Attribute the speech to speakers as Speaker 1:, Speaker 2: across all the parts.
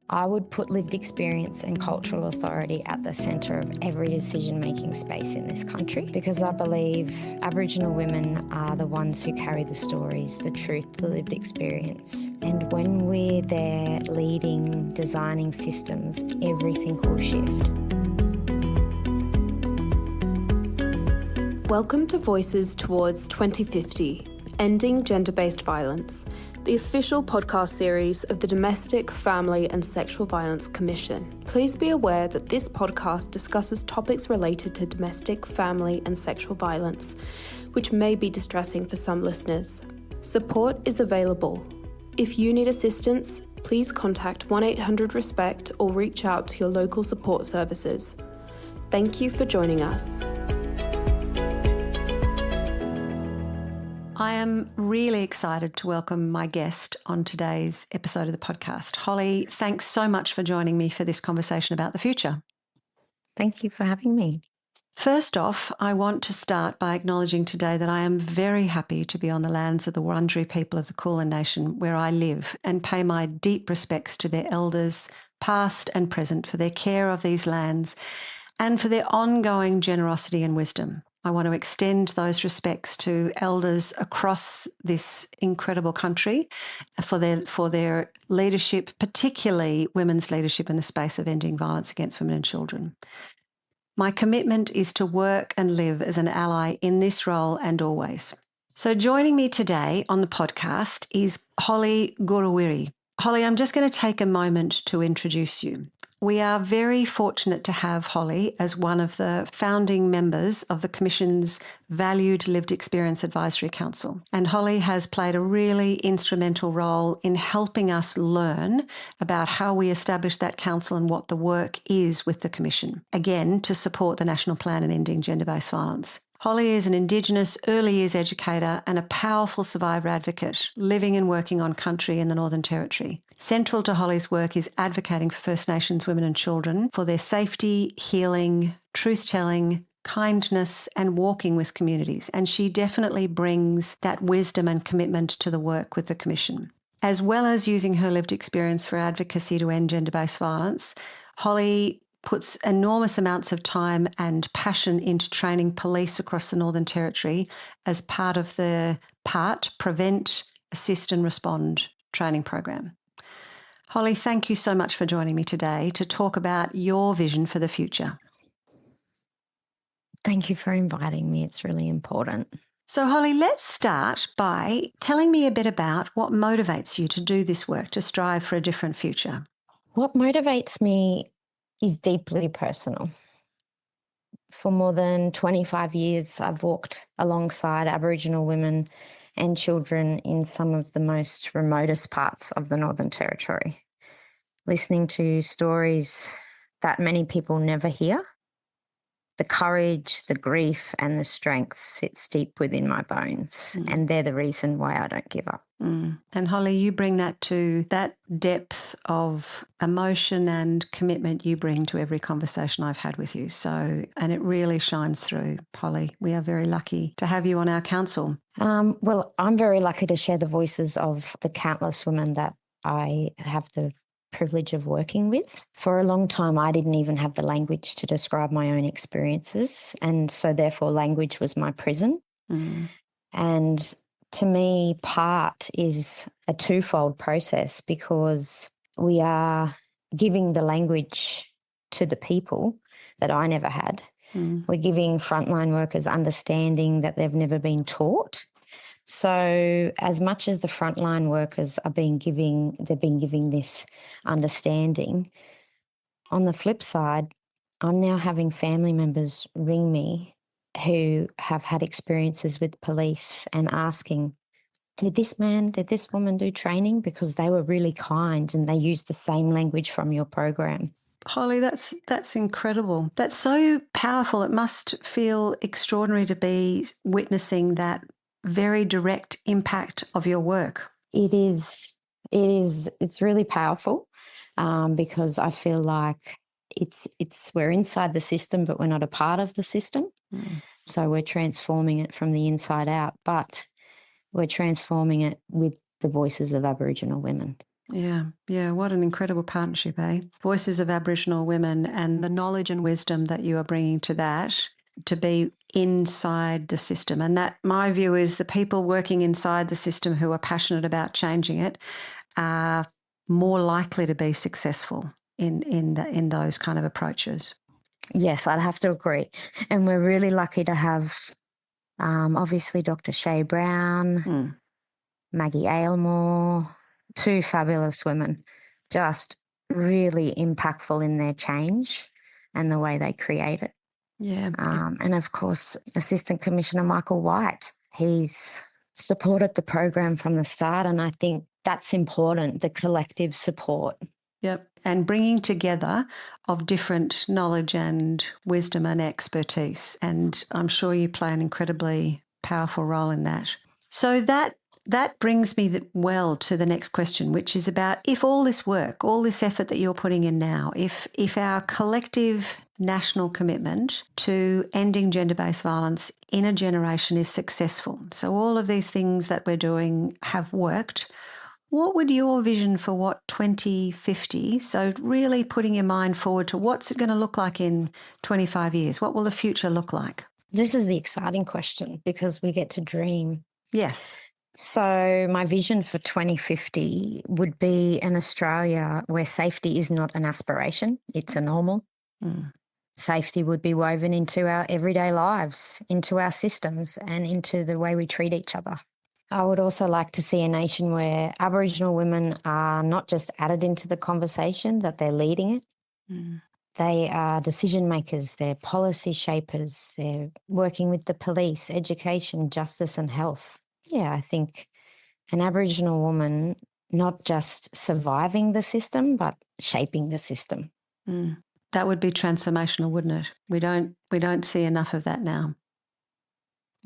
Speaker 1: I would put lived experience and cultural authority at the centre of every decision-making space in this country because I believe Aboriginal women are the ones who carry the stories, the truth, the lived experience. And when we're there leading, designing systems, everything will shift.
Speaker 2: Welcome to Voices Towards 2050, Ending Gender-Based Violence, the official podcast series of the Domestic, Family and Sexual Violence Commission. Please be aware that this podcast discusses topics related to domestic, family and sexual violence, which may be distressing for some listeners. Support is available. If you need assistance, please contact 1-800-RESPECT or reach out to your local support services. Thank you for joining us.
Speaker 3: I am really excited to welcome my guest on today's episode of the podcast. Holly, thanks so much for joining me for this conversation about the future.
Speaker 1: Thank you for having me.
Speaker 3: First off, I want to start by acknowledging today that I am very happy to be on the lands of the Wurundjeri people of the Kulin Nation where I live and pay my deep respects to their elders, past and present, for their care of these lands and for their ongoing generosity and wisdom. I want to extend those respects to elders across this incredible country for their leadership, particularly women's leadership in the space of ending violence against women and children. My commitment is to work and live as an ally in this role and always. So joining me today on the podcast is Holly Supple-Gurruwiwi. Holly, I'm just going to take a moment to introduce you. We are very fortunate to have Holly as one of the founding members of the Commission's Valued Lived Experience Advisory Council. And Holly has played a really instrumental role in helping us learn about how we establish that council and what the work is with the Commission, again, to support the National Plan on Ending Gender-Based Violence. Holly is an Indigenous early years educator and a powerful survivor advocate living and working on country in the Northern Territory. Central to Holly's work is advocating for First Nations women and children for their safety, healing, truth-telling, kindness and walking with communities. And she definitely brings that wisdom and commitment to the work with the Commission. As well as using her lived experience for advocacy to end gender-based violence, Holly puts enormous amounts of time and passion into training police across the Northern Territory as part of the Prevent, Assist and Respond training program. Holly, thank you so much for joining me today to talk about your vision for the future.
Speaker 1: Thank you for inviting me. It's really important.
Speaker 3: So Holly, let's start by telling me a bit about what motivates you to do this work, to strive for a different future.
Speaker 1: What motivates me is deeply personal. For more than 25 years, I've walked alongside Aboriginal women and children in some of the most remotest parts of the Northern Territory, listening to stories that many people never hear. The courage, the grief and the strength sits deep within my bones, and they're the reason why I don't give up.
Speaker 3: And Holly, you bring that to that depth of emotion and commitment you bring to every conversation I've had with you. So, and it really shines through, Holly. We are very lucky to have you on our council.
Speaker 1: Well, I'm very lucky to share the voices of the countless women that I have the privilege of working with. For a long time, I didn't even have the language to describe my own experiences. And so therefore language was my prison. And to me, part is a twofold process because we are giving the language to the people that I never had. We're giving frontline workers understanding that they've never been taught. So as much as the frontline workers they've been giving this understanding, on the flip side, I'm now having family members ring me who have had experiences with police and asking, did this woman do training? Because they were really kind and they used the same language from your program.
Speaker 3: Holly, that's incredible. That's so powerful. It must feel extraordinary to be witnessing that very direct impact of your work.
Speaker 1: It is. It's really powerful because I feel like we're inside the system, but we're not a part of the system. So we're transforming it from the inside out, but we're transforming it with the voices of Aboriginal women.
Speaker 3: Yeah. What an incredible partnership, eh? Voices of Aboriginal women and the knowledge and wisdom that you are bringing to that to be inside the system. And that, my view is, the people working inside the system who are passionate about changing it are more likely to be successful in those kind of approaches.
Speaker 1: Yes, I'd have to agree. And we're really lucky to have obviously Dr. Shay Brown, Maggie Aylmore, two fabulous women, just really impactful in their change and the way they create it.
Speaker 3: Yeah.
Speaker 1: And of course, Assistant Commissioner Michael White, he's supported the program from the start, and I think that's important, the collective support.
Speaker 3: Yep. And bringing together of different knowledge and wisdom and expertise. And I'm sure you play an incredibly powerful role in that. So that brings me well to the next question, which is about, if all this work, all this effort that you're putting in now, if our collective national commitment to ending gender-based violence in a generation is successful, so all of these things that we're doing have worked, what would your vision for what 2050, so really putting your mind forward to what's it going to look like in 25 years? What will the future look like?
Speaker 1: This is the exciting question because we get to dream.
Speaker 3: Yes.
Speaker 1: So my vision for 2050 would be an Australia where safety is not an aspiration, it's a normal. Safety would be woven into our everyday lives, into our systems, and into the way we treat each other. I would also like to see a nation where Aboriginal women are not just added into the conversation, that they're leading it. They are decision makers, they're policy shapers, they're working with the police, education, justice and health. Yeah, I think an Aboriginal woman not just surviving the system, but shaping the system.
Speaker 3: That would be transformational, wouldn't it? We don't see enough of that now.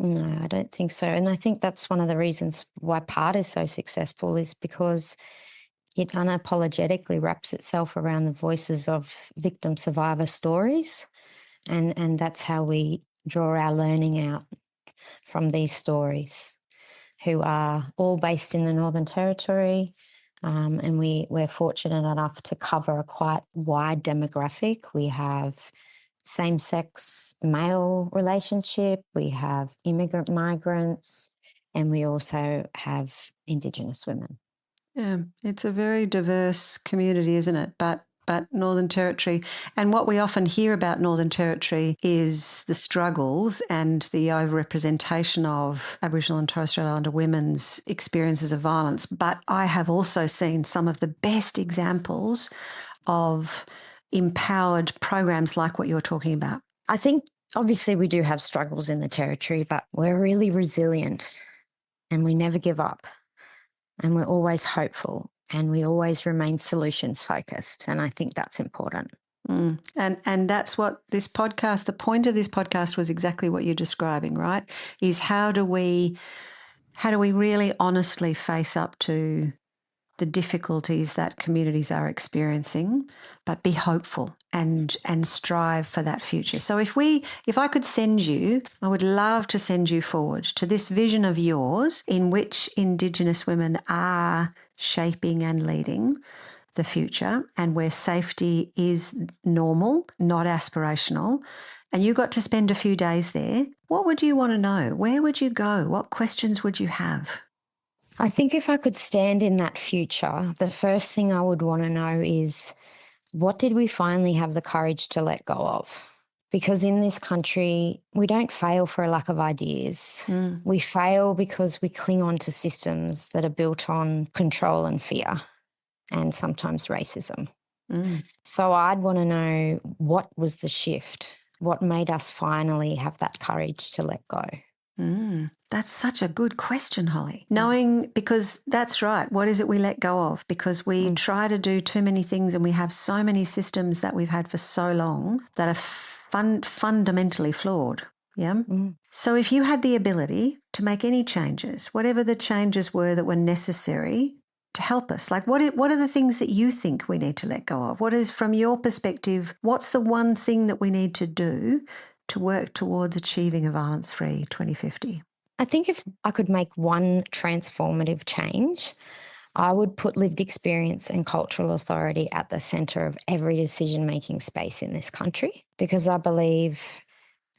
Speaker 1: No, I don't think so. And I think that's one of the reasons why PART is so successful, is because it unapologetically wraps itself around the voices of victim survivor stories. And that's how we draw our learning out from these stories, who are all based in the Northern Territory. And we're fortunate enough to cover a quite wide demographic. We have same-sex male relationship, we have immigrant migrants, and we also have Indigenous women.
Speaker 3: Yeah, it's a very diverse community, isn't it? But Northern Territory, and what we often hear about Northern Territory is the struggles and the overrepresentation of Aboriginal and Torres Strait Islander women's experiences of violence. But I have also seen some of the best examples of empowered programs like what you're talking about.
Speaker 1: I think obviously we do have struggles in the Territory, but we're really resilient and we never give up and we're always hopeful and we always remain solutions focused. And I think that's important.
Speaker 3: And that's what this podcast, the point of this podcast was exactly what you're describing, right? Is how do we really honestly face up to the difficulties that communities are experiencing, but be hopeful and strive for that future. So if I could send you, I would love to send you forward to this vision of yours in which Indigenous women are shaping and leading the future, and where safety is normal, not aspirational, and you got to spend a few days there, what would you want to know? Where would you go? What questions would you have?
Speaker 1: I think if I could stand in that future, the first thing I would want to know is, what did we finally have the courage to let go of? Because in this country, we don't fail for a lack of ideas. We fail because we cling on to systems that are built on control and fear, and sometimes racism. So I'd want to know, what was the shift? What made us finally have that courage to let go?
Speaker 3: That's such a good question, Holly. Knowing, because that's right. What is it we let go of? Because we try to do too many things and we have so many systems that we've had for so long that are fundamentally flawed. Yeah. So if you had the ability to make any changes, whatever the changes were that were necessary to help us, like what are the things that you think we need to let go of? What is, from your perspective, what's the one thing that we need to do to work towards achieving a violence-free 2050?
Speaker 1: I think if I could make one transformative change, I would put lived experience and cultural authority at the centre of every decision-making space in this country, because I believe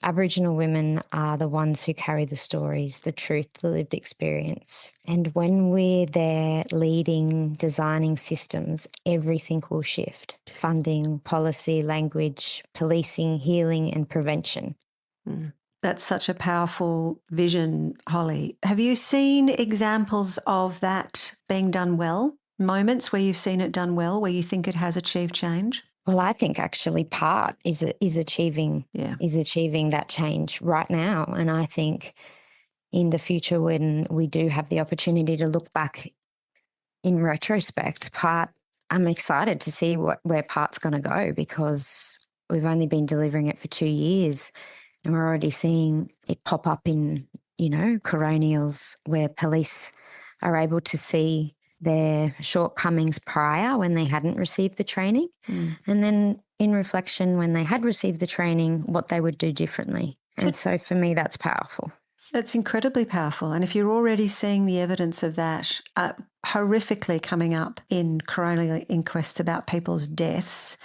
Speaker 1: Aboriginal women are the ones who carry the stories, the truth, the lived experience. And when we're there leading, designing systems, everything will shift. Funding, policy, language, policing, healing and prevention.
Speaker 3: That's such a powerful vision, Holly. Have you seen examples of that being done well? Moments where you've seen it done well, where you think it has achieved change?
Speaker 1: Well, I think actually part is achieving that change right now. And I think in the future, when we do have the opportunity to look back in retrospect, I'm excited to see where part's going to go, because we've only been delivering it for 2 years and we're already seeing it pop up in, coronials where police are able to see their shortcomings prior when they hadn't received the training. And then in reflection, when they had received the training, what they would do differently. And so for me, that's powerful.
Speaker 3: That's incredibly powerful. And if you're already seeing the evidence of that horrifically coming up in coronial inquests about people's deaths,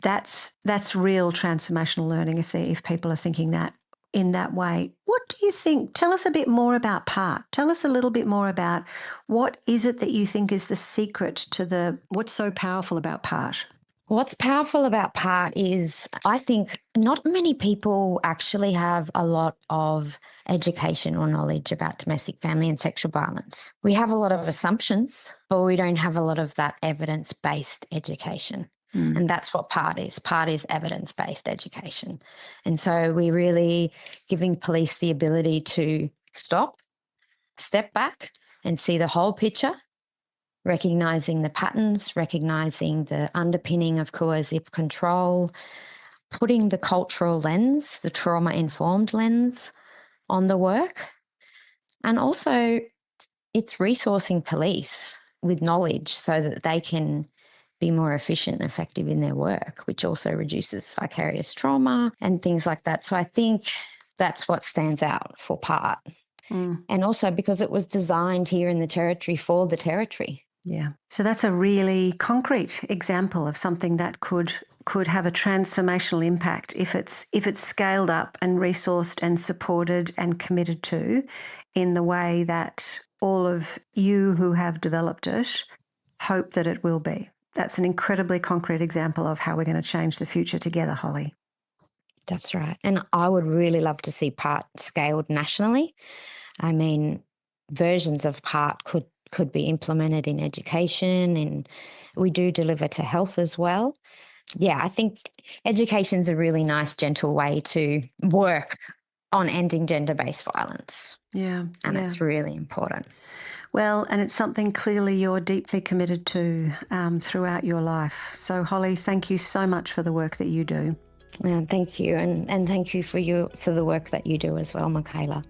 Speaker 3: that's real transformational learning if people are thinking that in that way. What do you think? Tell us a bit more about part. Tell us a little bit more about what is it that you think is the secret to what's so powerful about part?
Speaker 1: What's powerful about part is I think not many people actually have a lot of education or knowledge about domestic, family and sexual violence. We have a lot of assumptions, but we don't have a lot of that evidence-based education. And that's what part is. Part is evidence-based education. And so we're really giving police the ability to stop, step back and see the whole picture, recognising the patterns, recognising the underpinning of coercive control, putting the cultural lens, the trauma-informed lens on the work. And also it's resourcing police with knowledge so that they can be more efficient and effective in their work, which also reduces vicarious trauma and things like that. So I think that's what stands out for part. And also because it was designed here in the Territory for the Territory.
Speaker 3: Yeah. So that's a really concrete example of something that could have a transformational impact if it's scaled up and resourced and supported and committed to in the way that all of you who have developed it hope that it will be. That's an incredibly concrete example of how we're going to change the future together, Holly.
Speaker 1: That's right. And I would really love to see part scaled nationally. I mean, versions of part could be implemented in education, and we do deliver to health as well. Yeah, I think education is a really nice, gentle way to work on ending gender-based violence.
Speaker 3: Yeah.
Speaker 1: And it's really important.
Speaker 3: Well, and it's something clearly you're deeply committed to throughout your life. So, Holly, thank you so much for the work that you do.
Speaker 1: Thank you, and thank you for the work that you do as well, Michaela.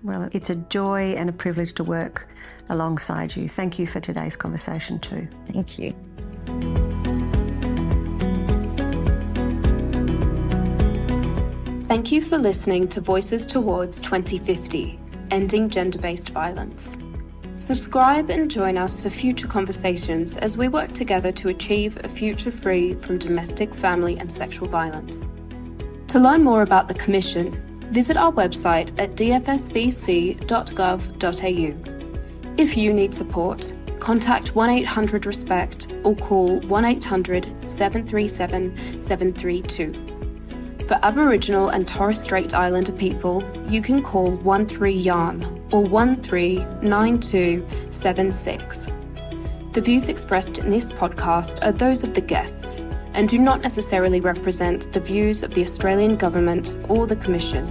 Speaker 3: Well, it's a joy and a privilege to work alongside you. Thank you for today's conversation too.
Speaker 1: Thank you.
Speaker 2: Thank you for listening to Voices Towards 2050, Ending Gender-Based Violence. Subscribe and join us for future conversations as we work together to achieve a future free from domestic, family and sexual violence. To learn more about the Commission, visit our website at dfsbc.gov.au. If you need support, contact 1-800-RESPECT or call 1-800-737-732. For Aboriginal and Torres Strait Islander people, you can call 13-YARN or 139276. The views expressed in this podcast are those of the guests and do not necessarily represent the views of the Australian Government or the Commission.